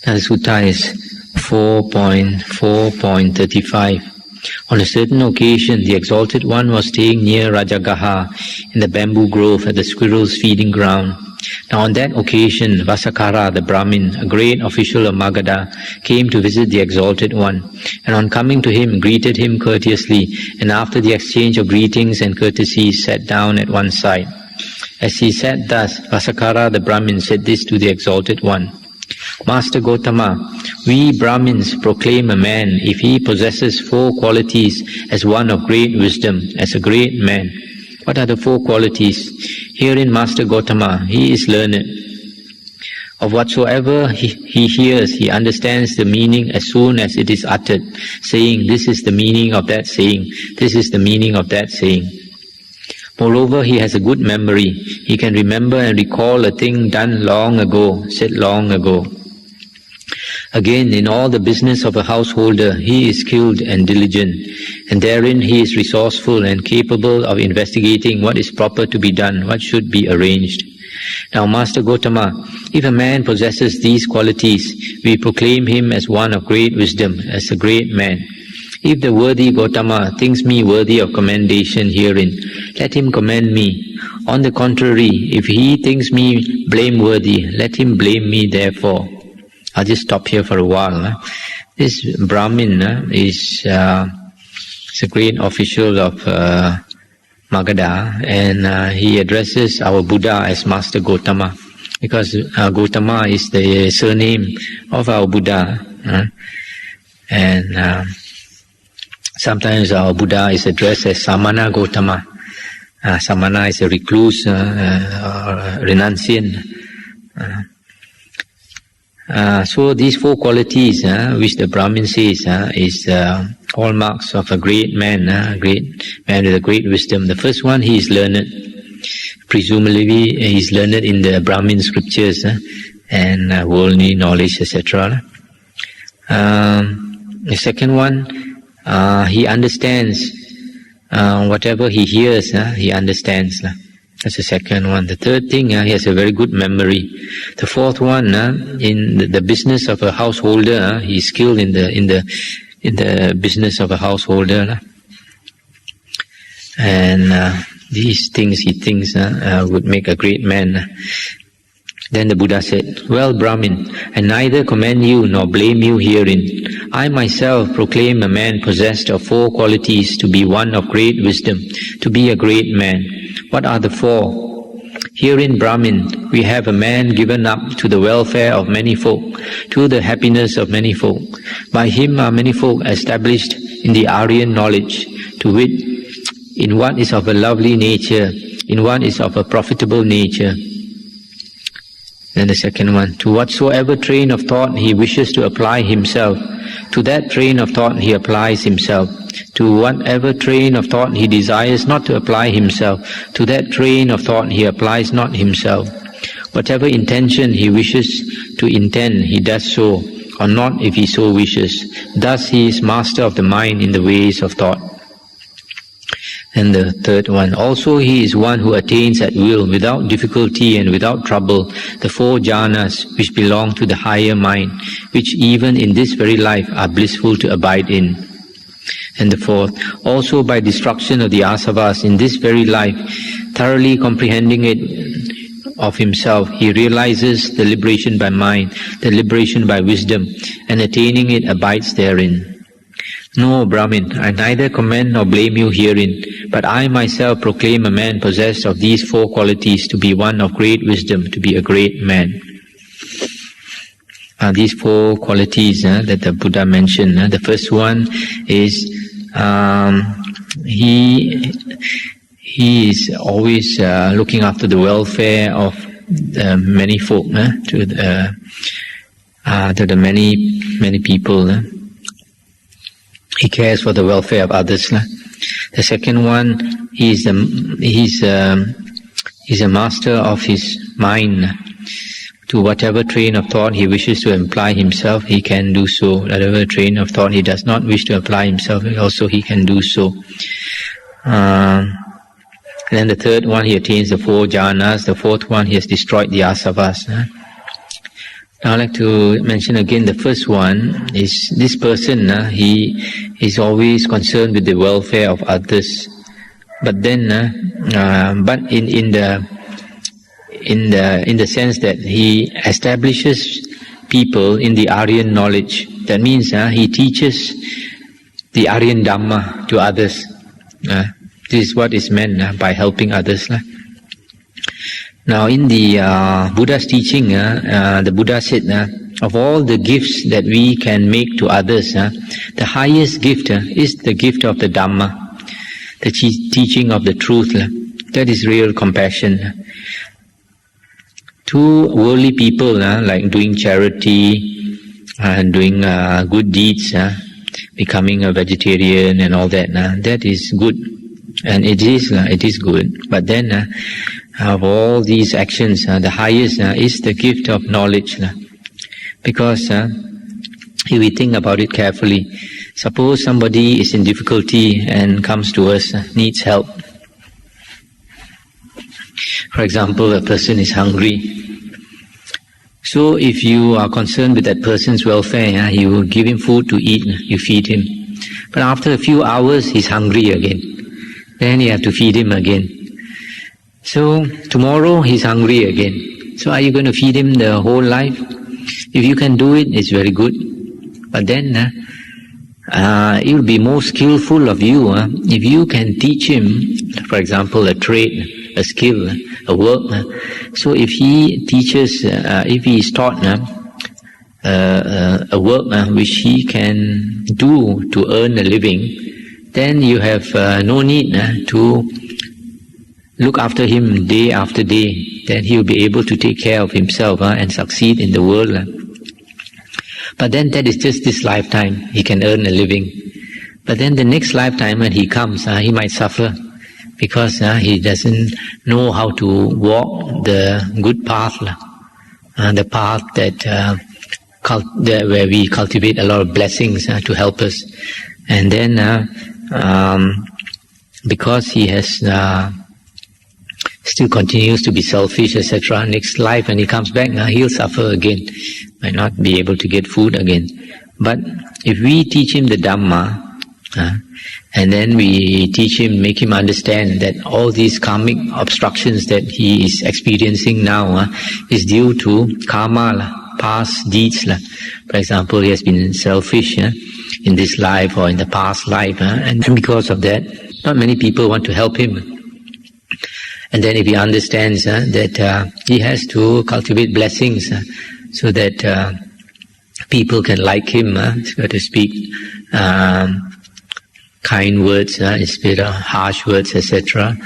The sutta is 4.4.35. On a certain occasion, the Exalted One was staying near Rajagaha in the bamboo grove at the squirrels' feeding ground. Now on that occasion, Vassakara, the brahmin, a great official of Magadha, came to visit the Exalted One, and on coming to him, greeted him courteously, and after the exchange of greetings and courtesies, sat down at one side. As he sat thus, Vassakara, the brahmin, said this to the Exalted One: Master Gotama, we Brahmins proclaim a man, if he possesses 4 qualities, as one of great wisdom, as a great man. What are the 4 qualities? Herein, Master Gotama, he is learned. Of whatsoever he hears, he understands the meaning as soon as it is uttered, saying, this is the meaning of that saying, this is the meaning of that saying. Moreover, he has a good memory. He can remember and recall a thing done long ago, said long ago. Again, in all the business of a householder, he is skilled and diligent, and therein he is resourceful and capable of investigating what is proper to be done, what should be arranged. Now, Master Gotama, if a man possesses these qualities, we proclaim him as one of great wisdom, as a great man. If the worthy Gotama thinks me worthy of commendation herein, let him commend me. On the contrary, if he thinks me blameworthy, let him blame me therefore. I'll just stop here for a while. This Brahmin is a great official of Magadha, and he addresses our Buddha as Master Gotama, because Gotama is the surname of our Buddha. And sometimes our Buddha is addressed as Samana Gotama. Samana is a recluse or a renunciant. So these 4 qualities which the Brahmin says is hallmarks of a great man with a great wisdom. The first one, he is learned. Presumably he is learned in the Brahmin scriptures and worldly knowledge, etc. The second one, he understands whatever he hears, he understands. That's the second one. The third thing, he has a very good memory. The fourth one, in the business of a householder, he is skilled in the business of a householder. And these things he thinks would make a great man. Then the Buddha said, well, Brahmin, I neither commend you nor blame you herein. I myself proclaim a man possessed of 4 qualities to be one of great wisdom, to be a great man. What are the 4? Herein, Brahmin, we have a man given up to the welfare of many folk, to the happiness of many folk. By him are many folk established in the Aryan knowledge, to wit, in what is of a lovely nature, in what is of a profitable nature. Then the second one, to whatsoever train of thought he wishes to apply himself, to that train of thought he applies himself. To whatever train of thought he desires not to apply himself, to that train of thought he applies not himself. Whatever intention he wishes to intend, he does so, or not if he so wishes. Thus he is master of the mind in the ways of thought. And the third one, also he is one who attains at will, without difficulty and without trouble, the 4 jhanas which belong to the higher mind, which even in this very life are blissful to abide in. And the fourth, also by destruction of the asavas in this very life, thoroughly comprehending it of himself, he realizes the liberation by mind, the liberation by wisdom, and attaining it abides therein. No, Brahmin, I neither commend nor blame you herein, but I myself proclaim a man possessed of these 4 qualities to be one of great wisdom, to be a great man. These 4 qualities that the Buddha mentioned. The first one is he is always looking after the welfare of the many folk, to the many people. He cares for the welfare of others. The second one, he's a master of his mind. To whatever train of thought he wishes to apply himself, he can do so. Whatever train of thought he does not wish to apply himself, also he can do so. And then the third one, he attains the 4 jhanas. The fourth one, he has destroyed the asavas. I'd like to mention again the first one is this person, he is always concerned with the welfare of others. But then, but in the sense that he establishes people in the Aryan knowledge. That means he teaches the Aryan Dhamma to others. This is what is meant by helping others. Now in the Buddha's teaching, the Buddha said, of all the gifts that we can make to others, the highest gift is the gift of the Dhamma, the teaching of the truth. That is real compassion. To worldly people, like doing charity, doing good deeds, becoming a vegetarian and all that, that is good. And it is good. But then, of all these actions, the highest is the gift of knowledge. Because if we think about it carefully, suppose somebody is in difficulty and comes to us, needs help. For example, a person is hungry. So if you are concerned with that person's welfare, you give him food to eat, you feed him. But after a few hours, he's hungry again. Then you have to feed him again. So tomorrow he's hungry again. So are you going to feed him the whole life? If you can do it, it's very good. But then it will be more skillful of you if you can teach him, for example, a trade, a skill, a work. So if he teaches, if he is taught a work which he can do to earn a living, then you have no need to look after him day after day. Then he will be able to take care of himself and succeed in the world. But then that is just this lifetime. He can earn a living. But then the next lifetime when he comes, he might suffer because he doesn't know how to walk the good path, the path that where we cultivate a lot of blessings to help us. And then because he has still continues to be selfish, etc., next life when he comes back, he'll suffer again, might not be able to get food again. But if we teach him the Dhamma, and then we teach him, make him understand that all these karmic obstructions that he is experiencing now is due to karma, past deeds. For example, he has been selfish in this life or in the past life, and because of that, not many people want to help him. And then if he understands that he has to cultivate blessings so that people can like him, he's got to speak kind words instead of harsh words, etc.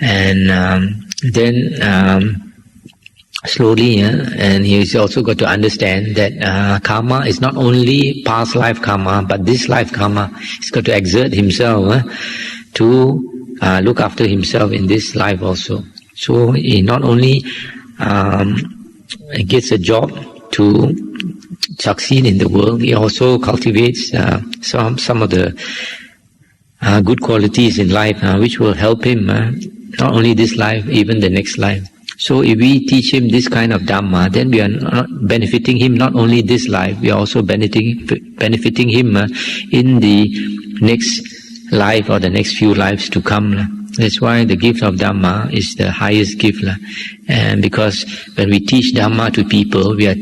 And then slowly, and he's also got to understand that karma is not only past life karma, but this life karma. He's got to exert himself to look after himself in this life also. So he not only gets a job to succeed in the world, he also cultivates some of the good qualities in life which will help him not only this life, even the next life. So if we teach him this kind of Dhamma, then we are not benefiting him not only this life, we are also benefiting him in the next life or the next few lives to come. That's why the gift of Dhamma is the highest gift. And because when we teach Dhamma to people, we are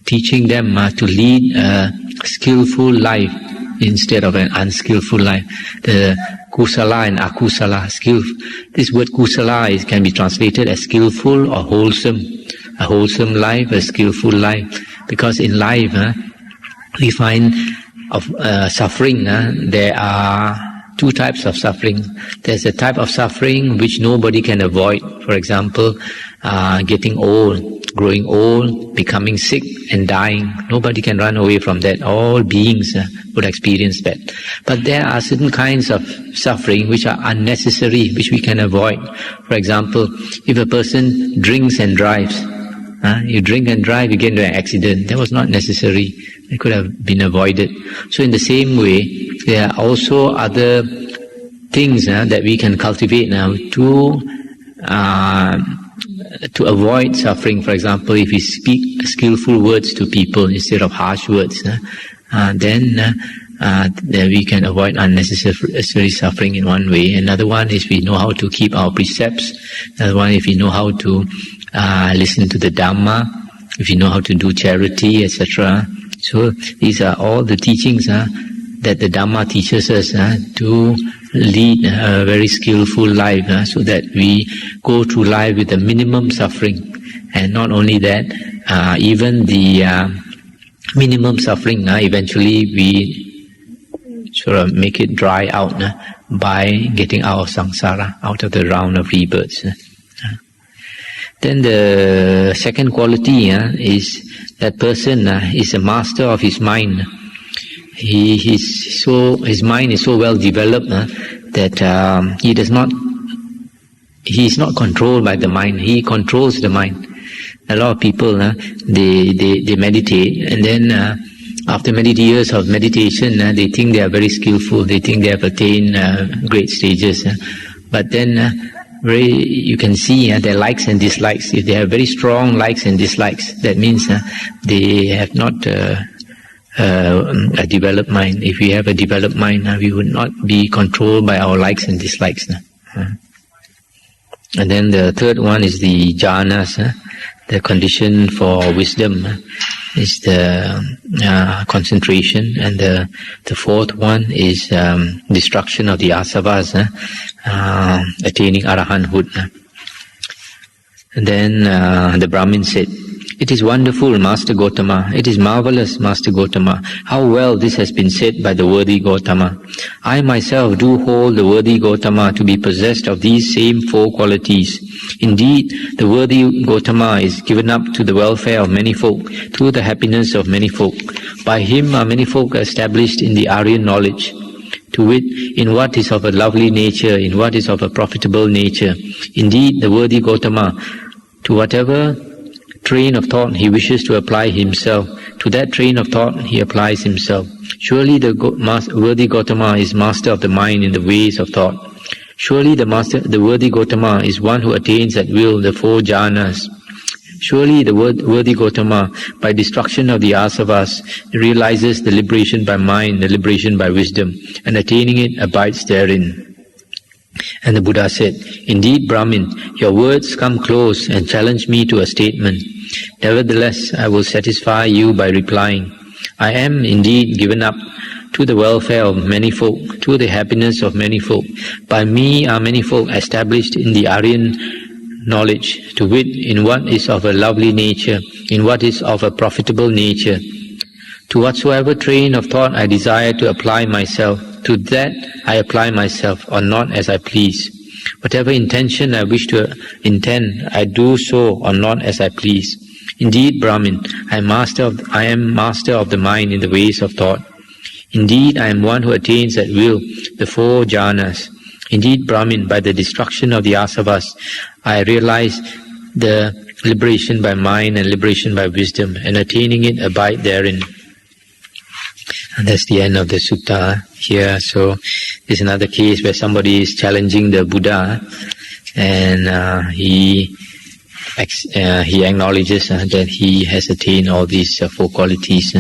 teaching them to lead a skillful life instead of an unskillful life. The kusala and akusala, this word kusala can be translated as skillful or wholesome. A wholesome life, a skillful life. Because in life, we find of suffering, there are two types of suffering. There's a type of suffering which nobody can avoid. For example, getting old, growing old, becoming sick and dying. Nobody can run away from that. All beings would experience that. But there are certain kinds of suffering which are unnecessary, which we can avoid. For example, if a person drinks and drives, you drink and drive, you get into an accident. That was not necessary. It could have been avoided. So in the same way, there are also other things that we can cultivate now to to avoid suffering. For example, if we speak skillful words to people instead of harsh words, then we can avoid unnecessary suffering in one way. Another one is we know how to keep our precepts. Another one, if we know how to listen to the Dhamma, if you know how to do charity, etc. So these are all the teachings that the Dhamma teaches us to lead a very skillful life, so that we go through life with the minimum suffering. And not only that, even the minimum suffering, eventually we sort of make it dry out by getting out of samsara, out of the round of rebirths. Then the second quality is that person is a master of his mind. His mind is so well developed that he is not controlled by the mind. He controls the mind. A lot of people they meditate, and then after many years of meditation, they think they are very skillful. They think they have attained great stages, but then you can see their likes and dislikes. If they have very strong likes and dislikes, that means they have not a developed mind. If we have a developed mind, we would not be controlled by our likes and dislikes. And then the third one is the jhanas, the condition for wisdom is the concentration, and the fourth one is destruction of the asavas, attaining arahanthood. And then the Brahmin said, "It is wonderful, Master Gotama. It is marvelous, Master Gotama. How well this has been said by the worthy Gotama. I myself do hold the worthy Gotama to be possessed of these same four qualities. Indeed, the worthy Gotama is given up to the welfare of many folk, to the happiness of many folk. By him are many folk established in the Aryan knowledge, to wit, in what is of a lovely nature, in what is of a profitable nature. Indeed, the worthy Gotama, to whatever train of thought he wishes to apply himself, to that train of thought he applies himself. Surely the worthy Gotama is master of the mind in the ways of thought. Surely the worthy Gotama is one who attains at will the four jhanas. Surely the worthy Gotama, by destruction of the asavas, realizes the liberation by mind, the liberation by wisdom, and attaining it abides therein." And the Buddha said, "Indeed, Brahmin, your words come close and challenge me to a statement. Nevertheless, I will satisfy you by replying. I am indeed given up to the welfare of many folk, to the happiness of many folk. By me are many folk established in the Aryan knowledge, to wit, in what is of a lovely nature, in what is of a profitable nature. To whatsoever train of thought I desire to apply myself, to that I apply myself, or not as I please. Whatever intention I wish to intend, I do so or not as I please. Indeed, Brahmin, I am master of the mind in the ways of thought. Indeed, I am one who attains at will the four jhanas. Indeed, Brahmin, by the destruction of the asavas, I realize the liberation by mind and liberation by wisdom, and attaining it abide therein." And that's the end of the sutta here. So there's another case where somebody is challenging the Buddha, and he acknowledges that he has attained all these four qualities.